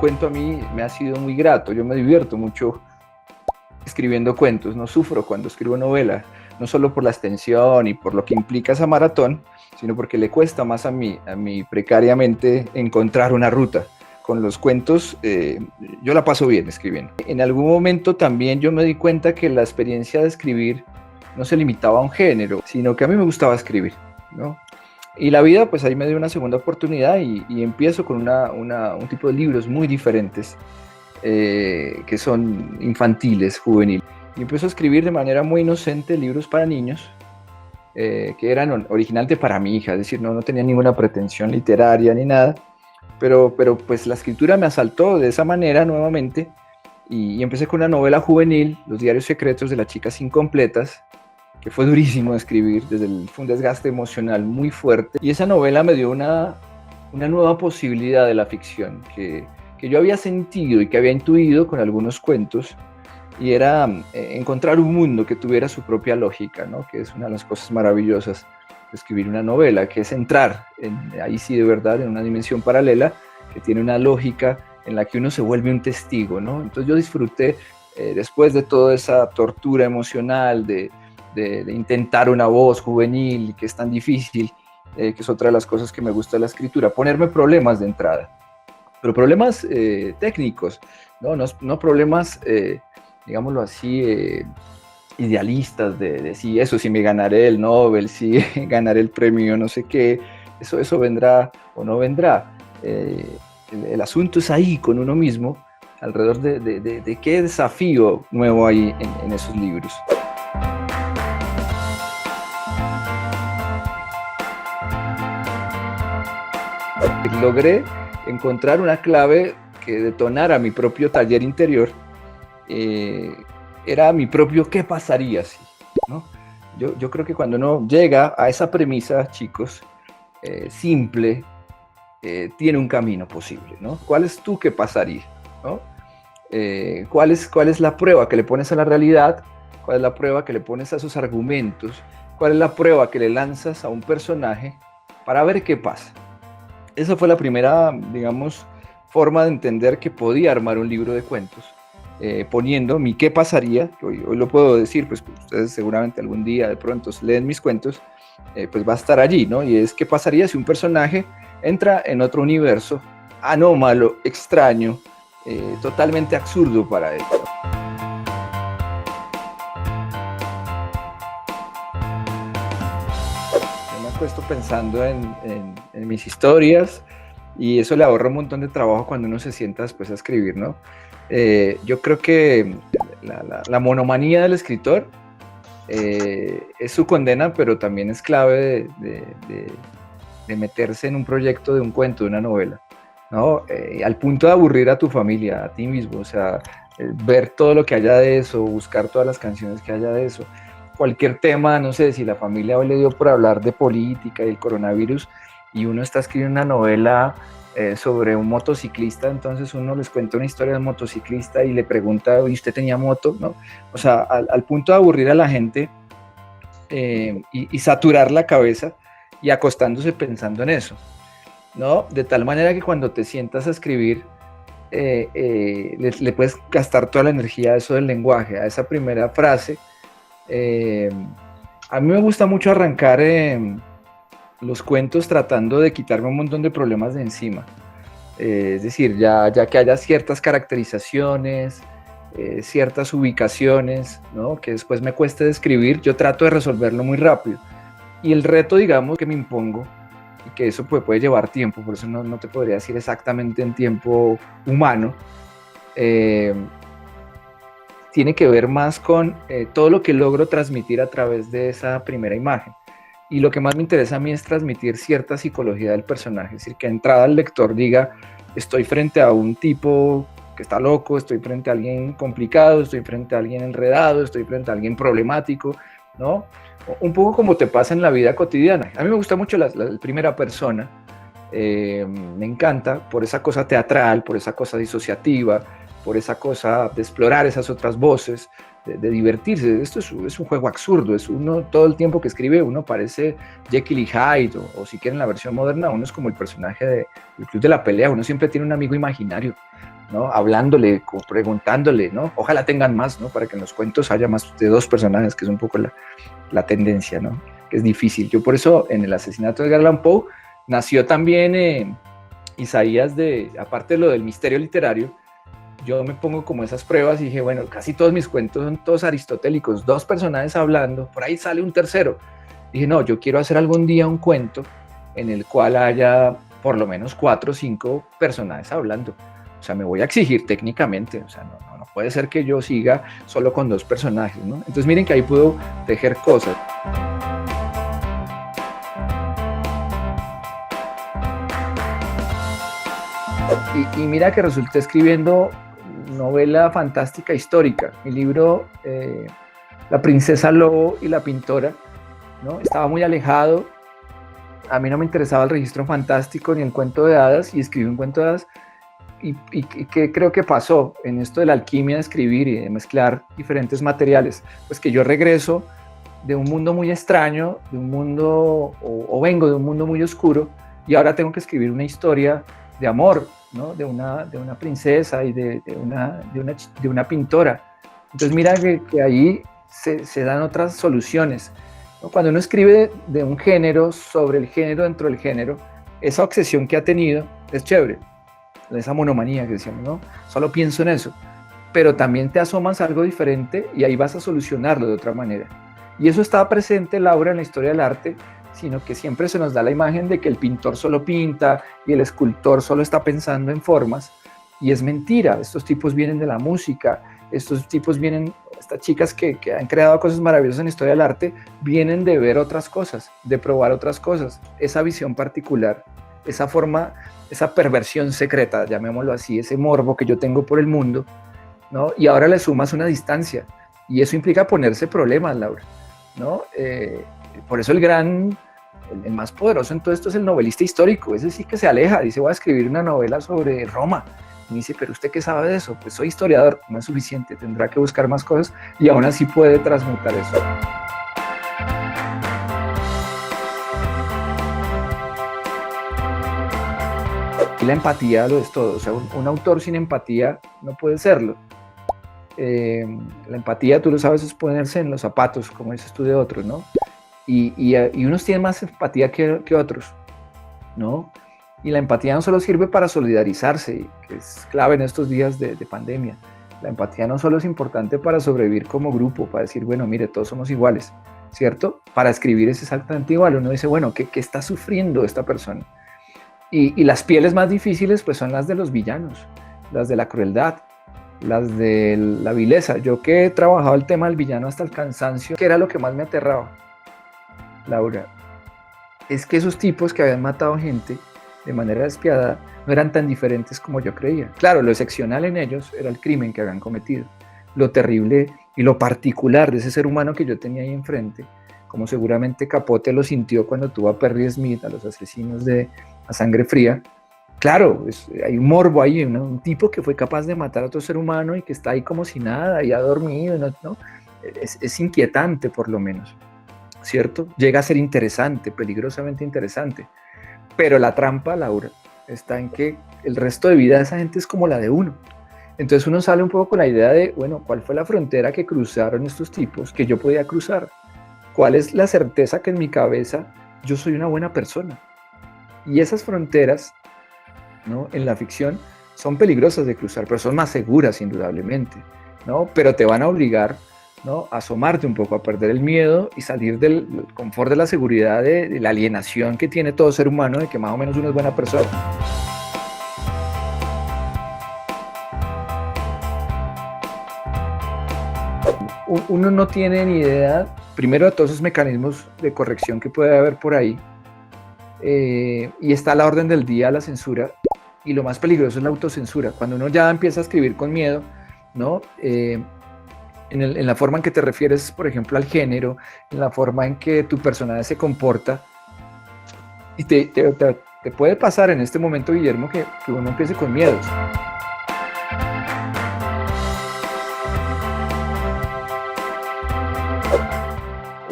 cuento a mí me ha sido muy grato. Yo me divierto mucho escribiendo cuentos, no sufro cuando escribo novela, no solo por la extensión y por lo que implica esa maratón, sino porque le cuesta más a mí precariamente encontrar una ruta. Con los cuentos yo la paso bien escribiendo. En algún momento también yo me di cuenta que la experiencia de escribir no se limitaba a un género, sino que a mí me gustaba escribir, ¿no? Y la vida, pues ahí me dio una segunda oportunidad y empiezo con un tipo de libros muy diferentes, que son infantiles, juveniles. Y empiezo a escribir de manera muy inocente libros para niños, que eran originalmente para mi hija, es decir, no tenía ninguna pretensión literaria ni nada, pero pues la escritura me asaltó de esa manera nuevamente y empecé con una novela juvenil, Los diarios secretos de las chicas incompletas, que fue durísimo de escribir, fue un desgaste emocional muy fuerte. Y esa novela me dio una nueva posibilidad de la ficción que yo había sentido y que había intuido con algunos cuentos, y era encontrar un mundo que tuviera su propia lógica, ¿no? Que es una de las cosas maravillosas de escribir una novela, que es entrar, ahí sí de verdad, en una dimensión paralela que tiene una lógica en la que uno se vuelve un testigo, ¿no? Entonces yo disfruté, después de toda esa tortura emocional de intentar una voz juvenil, que es tan difícil, que es otra de las cosas que me gusta de la escritura, ponerme problemas de entrada, pero problemas técnicos, no problemas, digámoslo así, idealistas de si eso, si me ganaré el Nobel, si ganaré el premio no sé qué, eso vendrá o no vendrá. El asunto es ahí con uno mismo, alrededor de qué desafío nuevo hay en esos libros. Logré encontrar una clave que detonara mi propio taller interior. Era mi propio ¿qué pasaría si? ¿No? Yo creo que cuando uno llega a esa premisa, chicos, simple, tiene un camino posible, ¿no? ¿Cuál es tu qué pasaría? ¿No? ¿Cuál es la prueba que le pones a la realidad? ¿Cuál es la prueba que le pones a esos argumentos? ¿Cuál es la prueba que le lanzas a un personaje para ver qué pasa? Esa fue la primera, digamos, forma de entender que podía armar un libro de cuentos, poniendo mi qué pasaría, que hoy lo puedo decir, pues ustedes seguramente algún día de pronto leen mis cuentos, pues va a estar allí, ¿no? Y es qué pasaría si un personaje entra en otro universo anómalo, extraño, totalmente absurdo para él. Yo me acuesto pensando en mis historias, y eso le ahorra un montón de trabajo cuando uno se sienta después a escribir, ¿no? Yo creo que la monomanía del escritor es su condena, pero también es clave de meterse en un proyecto de un cuento, de una novela, ¿no? Al punto de aburrir a tu familia, a ti mismo, o sea, ver todo lo que haya de eso, buscar todas las canciones que haya de eso, cualquier tema, no sé, si la familia hoy le dio por hablar de política y el coronavirus, y uno está escribiendo una novela sobre un motociclista, entonces uno les cuenta una historia del motociclista y le pregunta, ¿y usted tenía moto? ¿No? O sea, al punto de aburrir a la gente y saturar la cabeza y acostándose pensando en eso, ¿no? De tal manera que cuando te sientas a escribir, le puedes gastar toda la energía a eso del lenguaje, a esa primera frase. A mí me gusta mucho arrancar los cuentos tratando de quitarme un montón de problemas de encima. Es decir, ya que haya ciertas caracterizaciones, ciertas ubicaciones, ¿no? Que después me cueste describir, yo trato de resolverlo muy rápido. Y el reto, digamos, que me impongo, y que eso puede llevar tiempo, por eso no te podría decir exactamente en tiempo humano, tiene que ver más con todo lo que logro transmitir a través de esa primera imagen. Y lo que más me interesa a mí es transmitir cierta psicología del personaje, es decir, que de entrada el lector diga, estoy frente a un tipo que está loco, estoy frente a alguien complicado, estoy frente a alguien enredado, estoy frente a alguien problemático, ¿no? Un poco como te pasa en la vida cotidiana. A mí me gusta mucho la primera persona, me encanta por esa cosa teatral, por esa cosa disociativa, por esa cosa de explorar esas otras voces, de divertirse. Esto es un juego absurdo, es uno todo el tiempo que escribe, uno parece Jekyll y Hyde, o si quieren la versión moderna, uno es como el personaje del Club de la Pelea, uno siempre tiene un amigo imaginario, ¿no? Hablándole, preguntándole, ¿no? Ojalá tengan más, ¿no? Para que en los cuentos haya más de 2 personajes, que es un poco la tendencia, ¿no? Que es difícil. Yo por eso en el asesinato de Edgar Allan Poe nació también Isaías, aparte de lo del misterio literario, yo me pongo como esas pruebas y dije, bueno, casi todos mis cuentos son todos aristotélicos, 2 personajes hablando, por ahí sale un tercero. Dije, no, yo quiero hacer algún día un cuento en el cual haya por lo menos 4 o 5 personajes hablando. O sea, me voy a exigir técnicamente, o sea, no puede ser que yo siga solo con 2 personajes, ¿no? Entonces miren que ahí puedo tejer cosas. Y mira que resulté escribiendo novela fantástica histórica. Mi libro, La princesa lobo y la pintora, ¿no? Estaba muy alejado. A mí no me interesaba el registro fantástico ni el cuento de hadas, y escribí un cuento de hadas. ¿Y qué creo que pasó en esto de la alquimia de escribir y de mezclar diferentes materiales? Pues que yo regreso de un mundo muy extraño, de un mundo, o vengo de un mundo muy oscuro, y ahora tengo que escribir una historia de amor, ¿no? de una princesa y de una pintora. Entonces mira que ahí se dan otras soluciones, ¿no? Cuando uno escribe de un género sobre el género dentro del género, esa obsesión que ha tenido es chévere, esa monomanía que decíamos, ¿no? Solo pienso en eso, pero también te asomas a algo diferente y ahí vas a solucionarlo de otra manera. Y eso estaba presente, Laura, en la historia del arte, sino que siempre se nos da la imagen de que el pintor solo pinta y el escultor solo está pensando en formas, y es mentira. Estos tipos vienen de la música, estas chicas que han creado cosas maravillosas en la historia del arte, vienen de ver otras cosas, de probar otras cosas, esa visión particular, esa forma, esa perversión secreta, llamémoslo así, ese morbo que yo tengo por el mundo, ¿no? Y ahora le sumas una distancia, y eso implica ponerse problemas, Laura, ¿no? Por eso el más poderoso en todo esto es el novelista histórico. Ese sí que se aleja, dice, voy a escribir una novela sobre Roma. Y dice, pero ¿usted qué sabe de eso? Pues soy historiador, no es suficiente, tendrá que buscar más cosas, y aún así puede transmutar eso. Y la empatía lo es todo, o sea, un autor sin empatía no puede serlo. La empatía, tú lo sabes, es ponerse en los zapatos, como dices tú, de otros, ¿no? Y unos tienen más empatía que otros, ¿no? Y la empatía no solo sirve para solidarizarse, que es clave en estos días de pandemia. La empatía no solo es importante para sobrevivir como grupo, para decir, bueno, mire, todos somos iguales, ¿cierto? Para escribir es exactamente igual. Uno dice, bueno, ¿qué está sufriendo esta persona? Y las pieles más difíciles, pues, son las de los villanos, las de la crueldad, las de la vileza. Yo que he trabajado el tema del villano hasta el cansancio, que era lo que más me aterraba, Laura, es que esos tipos que habían matado gente de manera despiadada no eran tan diferentes como yo creía. Claro, lo excepcional en ellos era el crimen que habían cometido, lo terrible y lo particular de ese ser humano que yo tenía ahí enfrente, como seguramente Capote lo sintió cuando tuvo a Perry Smith, a los asesinos de A Sangre Fría. Claro, hay un morbo ahí, un tipo que fue capaz de matar a otro ser humano y que está ahí como si nada, y ha dormido, ¿no? Es inquietante, por lo menos, ¿cierto? Llega a ser interesante, peligrosamente interesante. Pero la trampa, Laura, está en que el resto de vida de esa gente es como la de uno. Entonces uno sale un poco con la idea de, bueno, ¿cuál fue la frontera que cruzaron estos tipos que yo podía cruzar? ¿Cuál es la certeza que en mi cabeza yo soy una buena persona? Y esas fronteras, ¿no?, en la ficción son peligrosas de cruzar, pero son más seguras indudablemente, ¿no? Pero te van a obligar, ¿no?, a asomarte un poco, a perder el miedo y salir del confort de la seguridad, de la alienación que tiene todo ser humano de que más o menos uno es buena persona. Uno no tiene ni idea, primero, de todos esos mecanismos de corrección que puede haber por ahí, y está a la orden del día la censura, y lo más peligroso es la autocensura, cuando uno ya empieza a escribir con miedo, ¿no? En la forma en que te refieres, por ejemplo, al género, en la forma en que tu personaje se comporta, y te puede pasar en este momento, Guillermo, que uno empiece con miedos.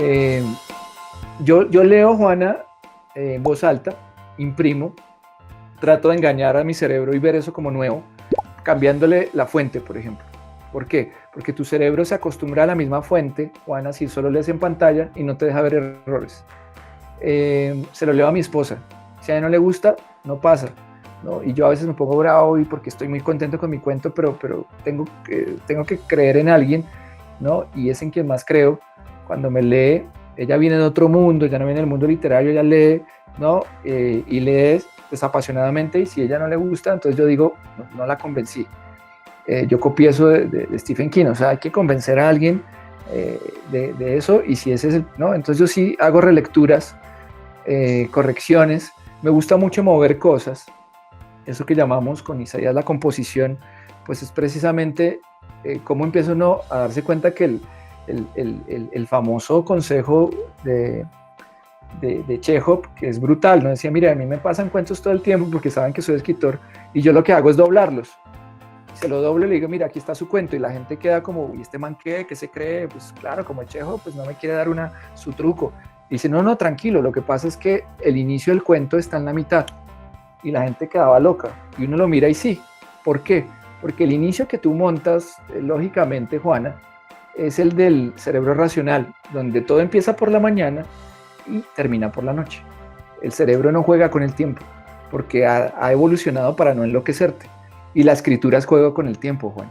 Eh, yo leo, Juana, en voz alta, imprimo, trato de engañar a mi cerebro y ver eso como nuevo, cambiándole la fuente, por ejemplo. ¿Por qué? Porque tu cerebro se acostumbra a la misma fuente, Juana, si solo lees en pantalla y no te deja ver errores. Se lo leo a mi esposa. Si a ella no le gusta, no pasa, ¿no? Y yo a veces me pongo bravo y porque estoy muy contento con mi cuento, pero tengo que creer en alguien, ¿no? Y es en quien más creo. Cuando me lee, ella viene de otro mundo, ya no viene del mundo literario, ella lee, ¿no? Y lee desapasionadamente, y si a ella no le gusta, entonces yo digo, no la convencí. Yo copié eso de Stephen King, o sea, hay que convencer a alguien de eso, y si ese es el, ¿no? Entonces yo sí hago relecturas, correcciones, me gusta mucho mover cosas, eso que llamamos con Isaías la composición, pues es precisamente cómo empieza uno a darse cuenta que el famoso consejo de Chekhov, que es brutal, ¿no? Decía, mira, a mí me pasan cuentos todo el tiempo porque saben que soy escritor, y yo lo que hago es doblarlos. Se lo doblo y le digo, mira, aquí está su cuento, y la gente queda como, ¿y este man qué? ¿Qué se cree? Pues claro, como Chekhov, pues no me quiere dar su truco. Y dice, no, tranquilo, lo que pasa es que el inicio del cuento está en la mitad, y la gente quedaba loca, y uno lo mira y sí. ¿Por qué? Porque el inicio que tú montas, lógicamente, Juana, es el del cerebro racional, donde todo empieza por la mañana y termina por la noche. El cerebro no juega con el tiempo, porque ha evolucionado para no enloquecerte. Y la escritura juega con el tiempo, Juan.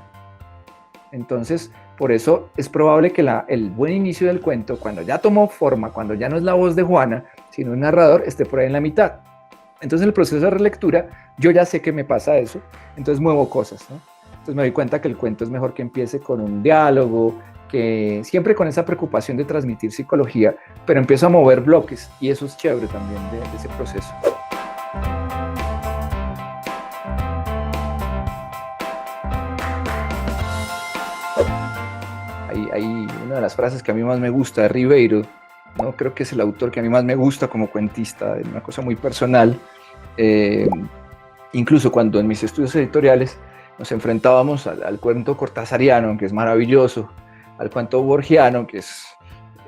Entonces, por eso es probable que el buen inicio del cuento, cuando ya tomó forma, cuando ya no es la voz de Juana, sino un narrador, esté por ahí en la mitad. Entonces, en el proceso de relectura, yo ya sé que me pasa eso, entonces muevo cosas, ¿no? Entonces me doy cuenta que el cuento es mejor que empiece con un diálogo, que siempre con esa preocupación de transmitir psicología, pero empiezo a mover bloques, y eso es chévere también de ese proceso. Hay una de las frases que a mí más me gusta de Ribeiro, ¿no? Creo que es el autor que a mí más me gusta como cuentista, es una cosa muy personal. Incluso cuando en mis estudios editoriales nos enfrentábamos al cuento cortasariano, que es maravilloso, al cuento borgiano, que es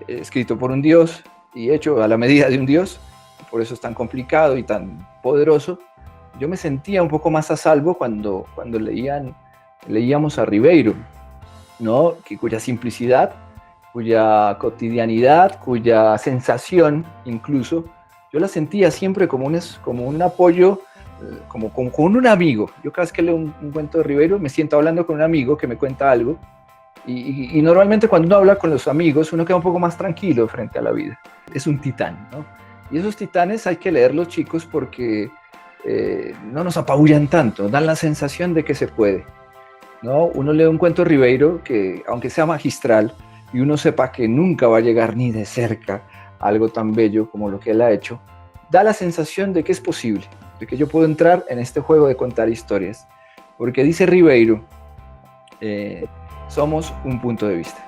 escrito por un dios y hecho a la medida de un dios, por eso es tan complicado y tan poderoso. Yo me sentía un poco más a salvo cuando leíamos a Ribeiro, ¿no? Cuya simplicidad, cuya cotidianidad, cuya sensación incluso, yo la sentía siempre como un apoyo, como con un amigo. Yo cada vez que leo un cuento de Ribeiro me siento hablando con un amigo que me cuenta algo, y normalmente cuando uno habla con los amigos uno queda un poco más tranquilo frente a la vida. Es un titán, ¿no? Y esos titanes hay que leerlos, chicos, porque no nos apabullan tanto, dan la sensación de que se puede, ¿no? Uno lee un cuento de Ribeiro que, aunque sea magistral, y uno sepa que nunca va a llegar ni de cerca a algo tan bello como lo que él ha hecho, da la sensación de que es posible, de que yo puedo entrar en este juego de contar historias. Porque dice Ribeiro, somos un punto de vista.